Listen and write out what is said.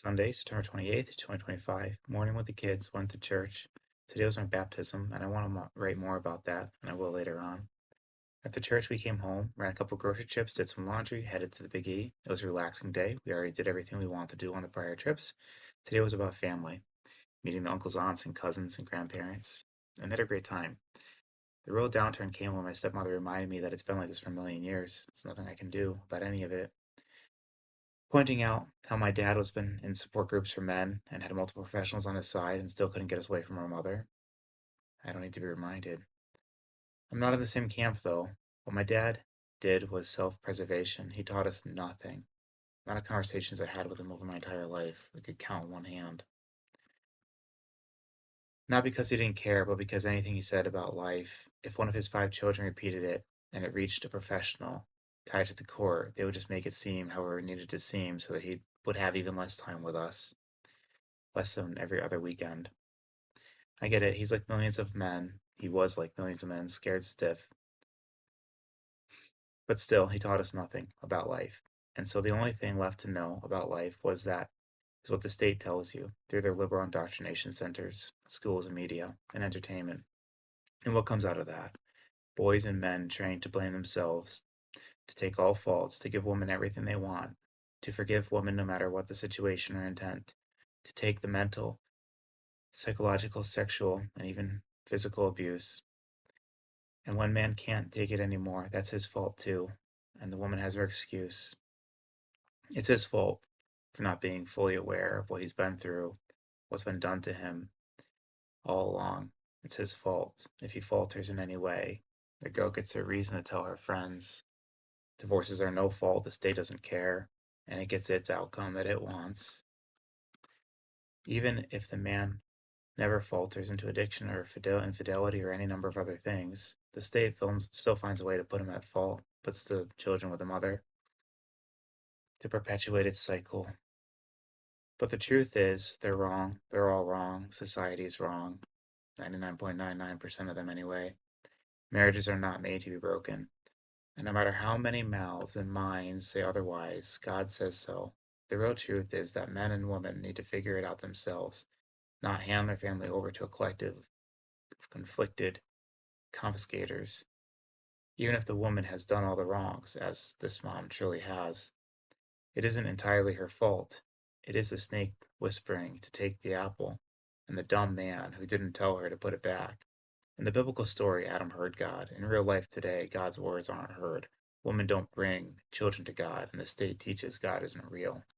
Sunday, September 28th, 2025, morning with the kids, went to church. Today was my baptism, and I want to write more about that, and I will later on. At the church, we came home, ran a couple grocery trips, did some laundry, headed to the Big E. It was a relaxing day. We already did everything we wanted to do on the prior trips. Today was about family, meeting the uncles, aunts, and cousins and grandparents, and had a great time. The real downturn came when my stepmother reminded me that it's been like this for a million years. There's nothing I can do about any of it, pointing out how my dad was been in support groups for men and had multiple professionals on his side and still couldn't get us away from our mother. I don't need to be reminded. I'm not in the same camp though. What my dad did was self-preservation. He taught us nothing. The amount of conversations I had with him over my entire life, I could count on one hand. Not because he didn't care, but because anything he said about life, if one of his 5 children repeated it and it reached a professional tied to the core, they would just make it seem however it needed to seem so that he would have even less time with us, less than every other weekend. I get it, he's like millions of men. He was like millions of men, scared stiff. But still, he taught us nothing about life. And so the only thing left to know about life was that is what the state tells you through their liberal indoctrination centers, schools and media, and entertainment. And what comes out of that? Boys and men trained to blame themselves, to take all faults, to give women everything they want, to forgive women no matter what the situation or intent, to take the mental, psychological, sexual, and even physical abuse. And when man can't take it anymore, that's his fault too. And the woman has her excuse. It's his fault for not being fully aware of what he's been through, what's been done to him all along. It's his fault if he falters in any way. The girl gets a reason to tell her friends. Divorces are no fault, the state doesn't care, and it gets its outcome that it wants. Even if the man never falters into addiction or infidelity or any number of other things, the state still finds a way to put him at fault, puts the children with the mother, to perpetuate its cycle. But the truth is, they're wrong. They're all wrong. Society is wrong. 99.99% of them, anyway. Marriages are not made to be broken. And no matter how many mouths and minds say otherwise, God says so. The real truth is that men and women need to figure it out themselves, not hand their family over to a collective of conflicted confiscators. Even if the woman has done all the wrongs, as this mom truly has, it isn't entirely her fault. It is the snake whispering to take the apple, and the dumb man who didn't tell her to put it back. In the biblical story, Adam heard God. In real life today, God's words aren't heard. Women don't bring children to God, and the state teaches God isn't real.